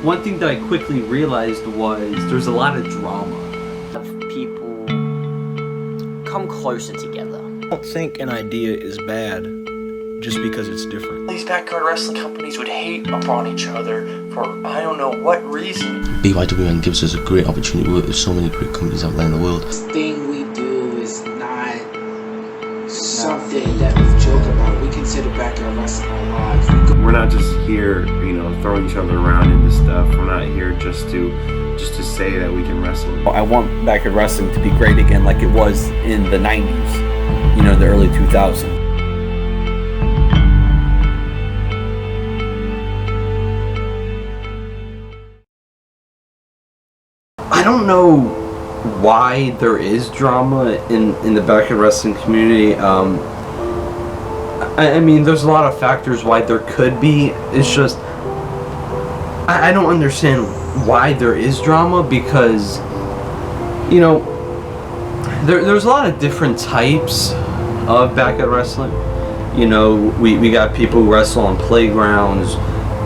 one thing that I quickly realized was there's a lot of drama. People come closer together. I don't think an idea is bad just because it's different. These backyard wrestling companies would hate upon each other for I don't know what reason. BYWN gives us a great opportunity to work with so many great companies out there in the world. This thing we do is not something that we joke about. We consider backyard wrestling our lives. We're not just here, throwing each other around into stuff. We're not here just to say that we can wrestle. I want backyard wrestling to be great again like it was in the 90s, the early 2000s. I don't know why there is drama in the backyard wrestling community. I mean, there's a lot of factors why there could be. It's just I don't understand why there is drama because there's a lot of different types of backyard wrestling. We got people who wrestle on playgrounds,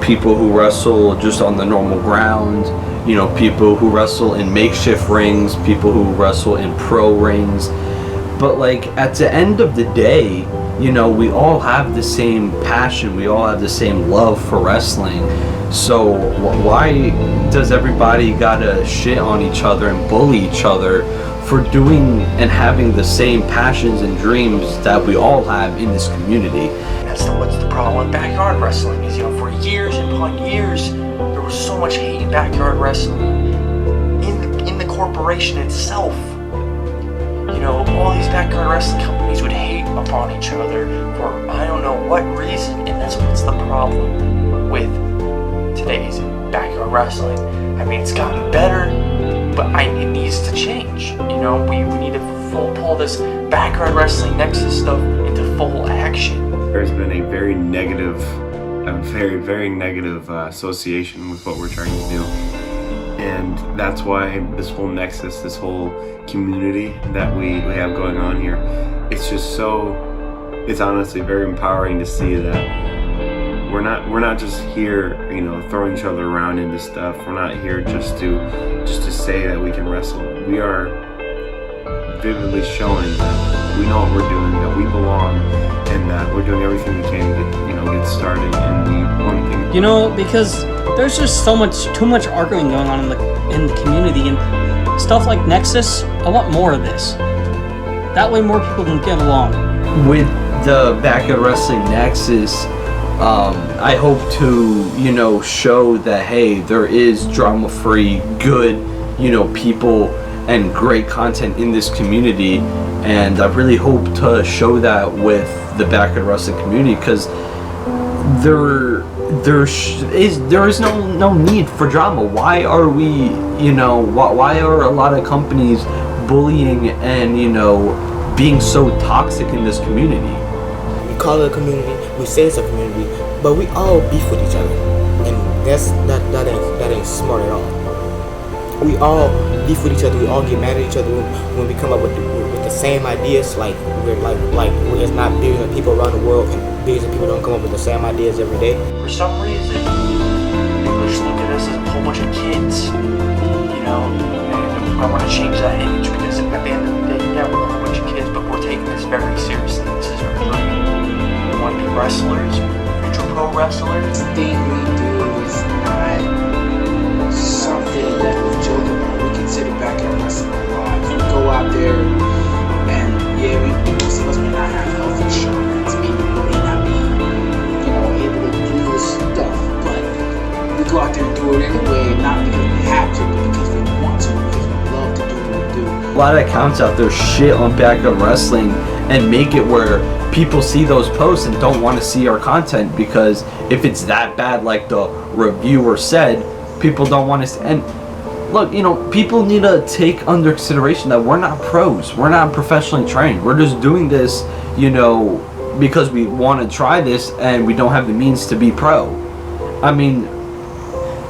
people who wrestle just on the normal ground, people who wrestle in makeshift rings, people who wrestle in pro rings. But at the end of the day, we all have the same passion, we all have the same love for wrestling. So why does everybody gotta shit on each other and bully each other for doing and having the same passions and dreams that we all have in this community? What's the problem with backyard wrestling is, for years upon years, there was so much hate in backyard wrestling in the corporation itself. All these backyard wrestling companies would hate upon each other for I don't know what reason, and that's what's the problem with today's backyard wrestling. I mean, it's gotten better, but it needs to change. We need to pull this backyard wrestling Nexus stuff into full action. There's been a very, very negative association with what we're trying to do. And that's why this whole Nexus, this whole community that we have going on here, it's honestly very empowering to see that we're not just here, throwing each other around into stuff. We're not here just to say that we can wrestle. We are vividly showing that we know what we're doing, that we belong, and that we're doing everything we can to get started. And the one thing, because there's just too much arguing going on in the community and stuff like Nexus. I want more of this. That way more people can get along. With the backyard wrestling Nexus, I hope to, show that, hey, there is drama-free, good, people and great content in this community. And I really hope to show that with the backyard wrestling community, because there is no need for drama. Why are we, why are a lot of companies bullying and, being so toxic in this community? We call it a community, we say it's a community, but we all beef with each other, and that ain't smart at all. We all beef with each other, we all get mad at each other when we come up with the same ideas. Like it's not billions of people around the world, and billions of people don't come up with the same ideas every day. For some reason, they just look at us as a whole bunch of kids, and I want to change that image, because at the end of the day, yeah, we're a whole bunch of kids, but we're taking this very seriously. This is our dream. We want to be wrestlers, future pro wrestlers. This thing we do is not something that we joke about. We consider backyard wrestling our lives. We go out there and most of us may not have health insurance. We may not be, able to do this stuff, but we go out there and do it anyway, not because we have to, but because we want to, because we love to do what we do. A lot of accounts out there shit on backyard wrestling and make it where people see those posts and don't want to see our content, because if it's that bad, like the reviewer said, people don't want to. And look, people need to take under consideration that we're not pros. We're not professionally trained. We're just doing this, because we want to try this and we don't have the means to be pro. I mean,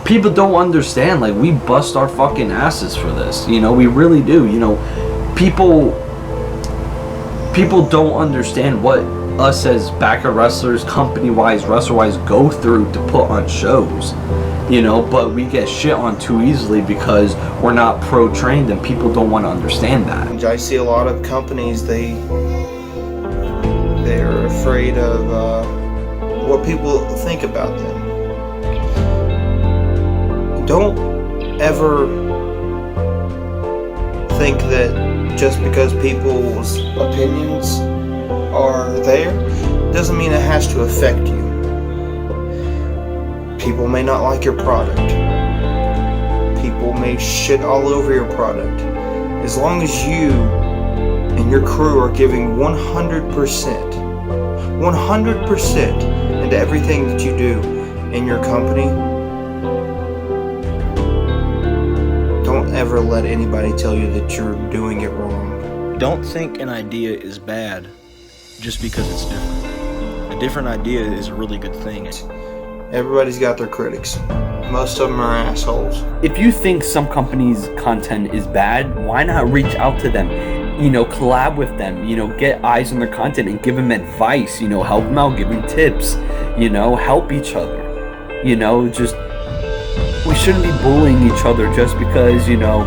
people don't understand. We bust our fucking asses for this. We really do. People don't understand what us as backyard wrestlers, company-wise, wrestler-wise, go through to put on shows, you know, but we get shit on too easily because we're not pro-trained and people don't want to understand that. I see a lot of companies, they're afraid of what people think about them. Don't ever think that just because people's opinions are there doesn't mean it has to affect you. People may not like your product. People may shit all over your product. As long as you and your crew are giving 100% into everything that you do in your company, don't ever let anybody tell you that you're doing it wrong. Don't think an idea is bad just because it's different. A different idea is a really good thing. Everybody's got their critics. Most of them are assholes. If you think some company's content is bad, why not reach out to them? You know, collab with them, you know, get eyes on their content and give them advice, you know, help them out, give them tips, you know, help each other. You know, just, we shouldn't be bullying each other just because, you know,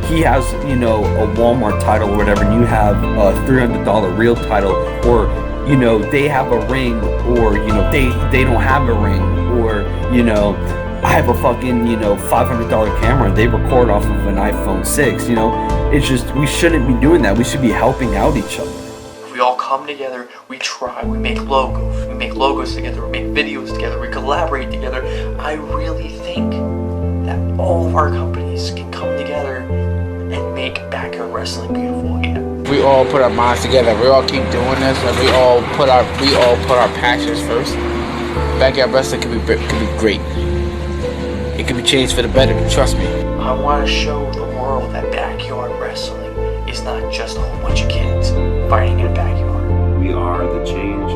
he has, you know, a Walmart title or whatever, and you have a $300 real title, or, you know, they have a ring, or, you know, they don't have a ring, or, you know, I have a fucking, you know, $500 camera and they record off of an iPhone 6, you know. It's just, we shouldn't be doing that. We should be helping out each other. We all come together, we try, we make logos together, we make videos together, we collaborate together. I really think that all of our companies can come together and make backyard wrestling beautiful again. We all put our minds together. We all keep doing this, and we all put our passions first. Backyard wrestling can be great. It can be changed for the better. Trust me. I want to show the world that backyard wrestling is not just a whole bunch of kids fighting in a backyard. We are the change,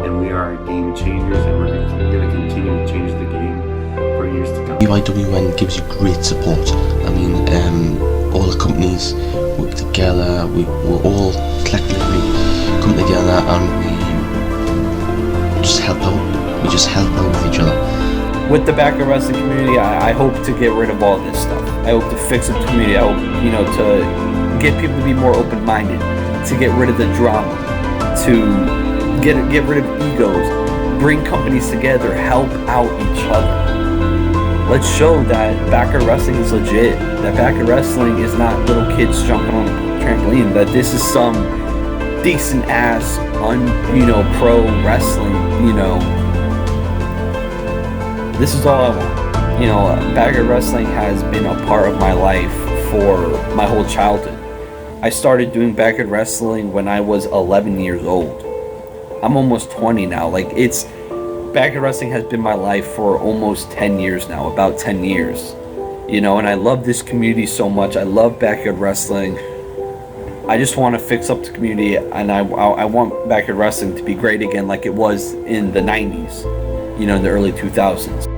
and we are game changers, and we're going to continue to change the game for years to come. BYWN gives you great support. I mean, all the companies work together. We're all collectively come together and we just help out. We just help out with each other. With the backyard wrestling community, I hope to get rid of all this stuff. I hope to fix up the community. I hope, you know, to get people to be more open-minded, to get rid of the drama, to get rid of egos, bring companies together, help out each other. Let's show that backyard wrestling is legit, that backyard wrestling is not little kids jumping on a trampoline, that this is some decent ass, you know, pro wrestling, you know. This is all I want. You know, backyard wrestling has been a part of my life for my whole childhood. I started doing backyard wrestling when I was 11 years old. I'm almost 20 now. Like, backyard wrestling has been my life for almost 10 years now, about 10 years. You know, and I love this community so much. I love backyard wrestling. I just want to fix up the community, and I want backyard wrestling to be great again like it was in the 90s, you know, in the early 2000s.